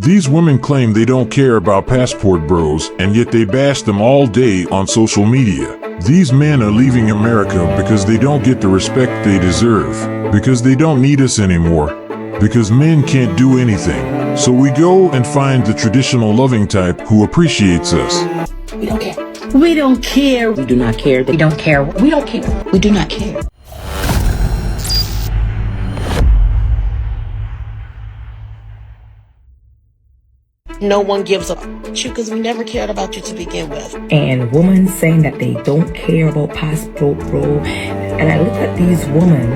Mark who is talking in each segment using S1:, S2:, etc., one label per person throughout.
S1: These women claim they don't care about passport bros, and yet they bash them all day on social media. These men are leaving America because they don't get the respect they deserve, because they don't need us anymore, because men can't do anything. So we go and find the traditional loving type who appreciates us.
S2: We don't care. We don't care. We do not care. We don't care. We don't care. We do not care. No one gives a about you because we never cared about you to begin with.
S3: And women saying that they don't care about passport bro. And I look at these women,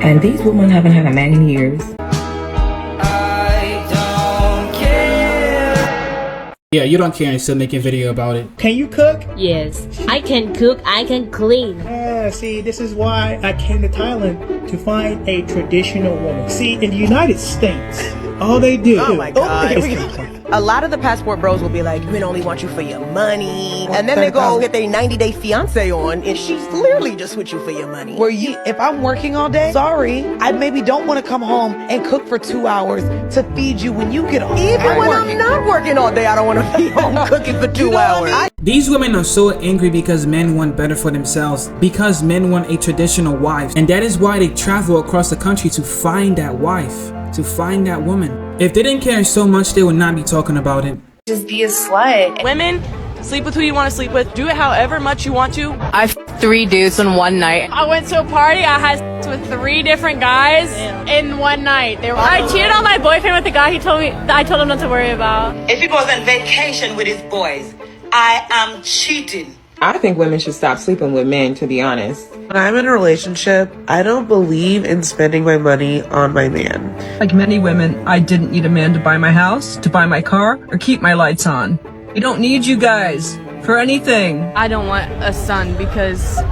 S3: and these women haven't had a man in years.
S4: Yeah, you don't care and still making a video about it.
S5: Can you cook?
S6: Yes, I can cook, I can clean.
S5: Yeah, see, this is why I came to Thailand, to find a traditional woman. See, in the United States, all they do...
S7: Oh my God.
S5: is
S7: A lot of the passport bros will be like, men only want you for your money. And then they go get their 90-day fiance on, and she's literally just with you for your money.
S8: Where if I'm working all day, sorry, I maybe don't want to come home and cook for 2 hours to feed you when you get home.
S7: Even when I'm not working all day, I don't want to be home cooking for 2 hours.
S4: These women are so angry because men want better for themselves, because men want a traditional wife, and that is why they travel across the country to find that wife, to find that woman. If they didn't care so much, they would not be talking about it.
S9: Just be a slut.
S10: Women, sleep with who you want to sleep with. Do it however much you want to.
S9: I f***ed 3 dudes in one night.
S10: I went to a party. I had sex with 3 different guys in one night. I cheated on my boyfriend with the guy I told him not to worry about.
S11: If he goes on vacation with his boys, I am cheating.
S12: I think women should stop sleeping with men, to be honest.
S13: When I'm in a relationship, I don't believe in spending my money on my man.
S14: Like many women, I didn't need a man to buy my house, to buy my car, or keep my lights on. We don't need you guys for anything.
S10: I don't want a son because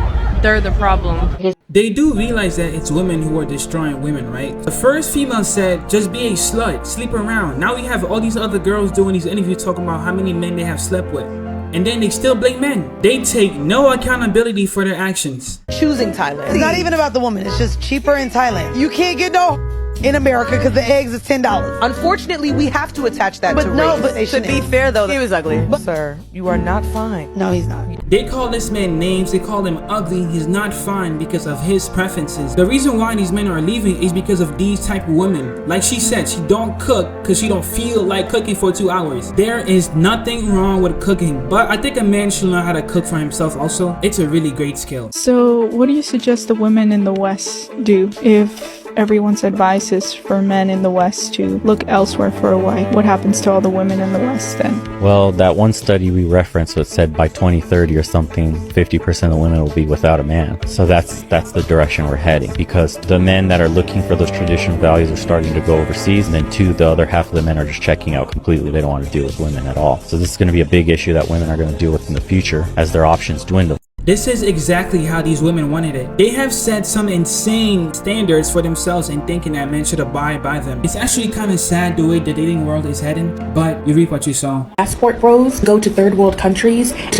S10: they're the problem.
S4: They do realize that it's women who are destroying women, right? The first female said, just be a slut, sleep around. Now we have all these other girls doing these interviews talking about how many men they have slept with. And then they still blame men. They take no accountability for their actions.
S8: Choosing Thailand. It's not even about the woman. It's just cheaper in Thailand. You can't get no in America because the eggs is $10.
S7: Unfortunately, we have to attach that to
S8: no,
S7: race.
S8: but
S7: to be fair, though, he was ugly.
S8: Sir, you are not fine. No, he's not.
S4: They call this man names, they call him ugly. He's not fine because of his preferences. The reason why these men are leaving is because of these type of women. Like she said, she don't cook because she don't feel like cooking for 2 hours. There is nothing wrong with cooking, but I think a man should learn how to cook for himself also. It's a really great skill.
S15: So what do you suggest the women in the West do if everyone's advice is for men in the West to look elsewhere for a wife? What happens to all the women in the West then?
S16: Well, that one study we referenced that said by 2030 or something, 50% of women will be without a man. So that's the direction we're heading, because the men that are looking for those traditional values are starting to go overseas, and then the other half of the men are just checking out completely. They don't want to deal with women at all. So this is going to be a big issue that women are going to deal with in the future as their options dwindle.
S4: This is exactly how these women wanted it. They have set some insane standards for themselves and thinking that men should abide by them. It's actually kind of sad the way the dating world is heading, but you reap what you sow.
S2: Passport bros go to third world countries.
S6: About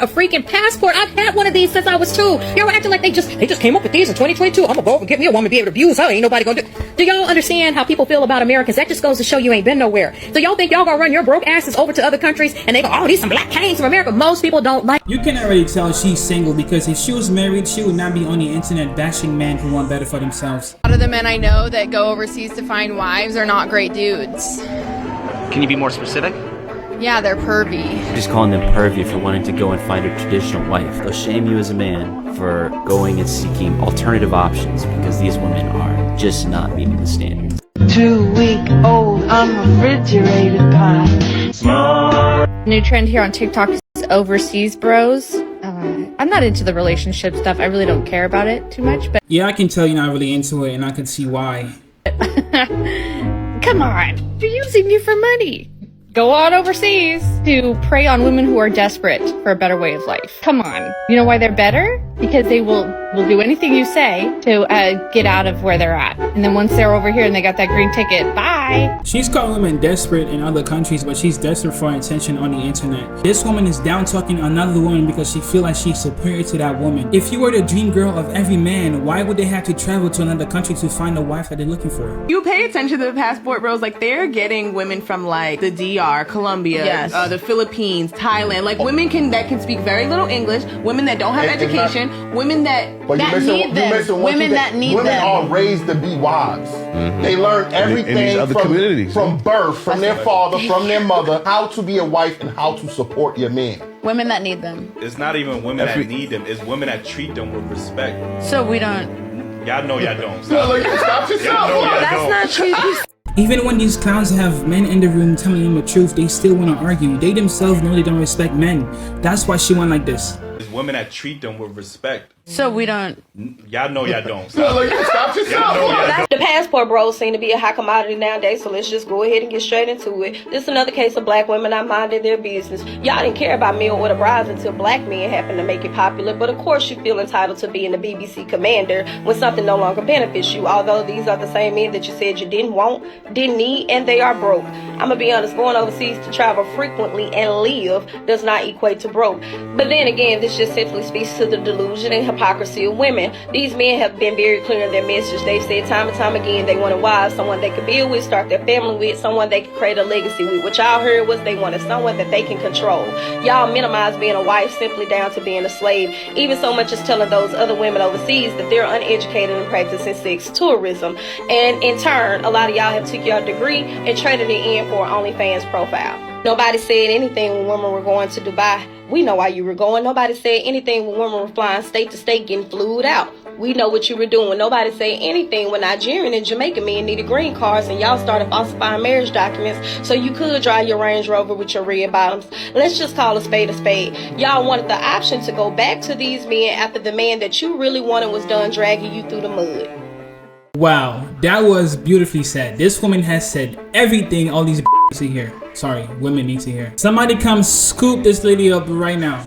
S6: a freaking passport. I've had one of these since I was 2. Y'all acting like they just came up with these in 2022. I'm gonna go and get me a woman to be able to abuse her. Ain't nobody gonna do y'all understand how people feel about Americans? That just goes to show you ain't been nowhere. So y'all think y'all gonna run your broke asses over to other countries and they go, oh, these some black kings from America. Most people don't like.
S4: You can already tell she's single, because if she was married, she would not be on the internet bashing men who want better for themselves.
S10: A lot of the men I know that go overseas to find wives are not great dudes.
S17: Can you be more specific?
S10: Yeah, they're pervy.
S16: You're just calling them pervy if you're wanting to go and find a traditional wife. They'll shame you as a man for going and seeking alternative options, because these women are just not meeting the standards.
S2: 2-week-old, I'm refrigerated pie.
S9: New trend here on TikTok is overseas bros. I'm not into the relationship stuff. I really don't care about it too much. But
S4: yeah, I can tell you're not really into it, and I can see why.
S9: Come on, you're using me for money. Go on overseas to prey on women who are desperate for a better way of life. Come on. You know why they're better? Because they will will do anything you say to get out of where they're at. And then once they're over here and they got that green ticket, bye.
S4: She's calling women desperate in other countries, but she's desperate for attention on the internet. This woman is down talking another woman because she feels like she's superior to that woman. If you were the dream girl of every man, why would they have to travel to another country to find a wife that they're looking for?
S12: You pay attention to the passport bros, like they're getting women from like the DR, Colombia, the Philippines, Thailand, like women that can speak very little English, women that don't have education, women that need them, women that need them.
S18: Women are raised to be wives. They learn everything from birth, from their father, from their mother, how to be a wife and how to support your man.
S10: Women that need them.
S19: It's not even women that need them, it's women that treat them with respect.
S10: So we don't.
S19: Y'all know y'all don't.
S18: Stop yourself.
S12: That's not true.
S4: Even when these clowns have men in the room telling them the truth, they still want to argue. They themselves know they don't respect men. That's why she went like this.
S19: It's women that treat them with respect.
S10: So we don't.
S19: Y'all know y'all don't.
S18: Stop yourself.
S20: The passport bros seem to be a hot commodity nowadays, so let's just go ahead and get straight into it. This is another case of black women not minding their business. Y'all didn't care about meal order brides until black men happened to make it popular, but of course you feel entitled to being the BBC commander when something no longer benefits you, although these are the same men that you said you didn't want, didn't need, and they are broke. I'm gonna be honest, going overseas to travel frequently and live does not equate to broke. But then again, this just simply speaks to the delusion and hypocrisy of women. These men have been very clear in their message. They've said time and time again they want a wife, someone they could build with, start their family with, someone they could create a legacy with. What y'all heard was they wanted someone that they can control. Y'all minimize being a wife simply down to being a slave, even so much as telling those other women overseas that they're uneducated and practicing sex tourism. And in turn, a lot of y'all have took your degree and traded it in for an OnlyFans profile. Nobody said anything when women were going to Dubai. We know why you were going. Nobody said anything when women were flying state to state getting flued out. We know what you were doing. Nobody said anything when Nigerian and Jamaican men needed green cards and y'all started falsifying marriage documents so you could drive your Range Rover with your red bottoms. Let's just call a spade a spade. Y'all wanted the option to go back to these men after the man that you really wanted was done dragging you through the mud.
S4: Wow, that was beautifully said. This woman has said everything all these to hear. Sorry, women need to hear. Somebody come scoop this lady up right now.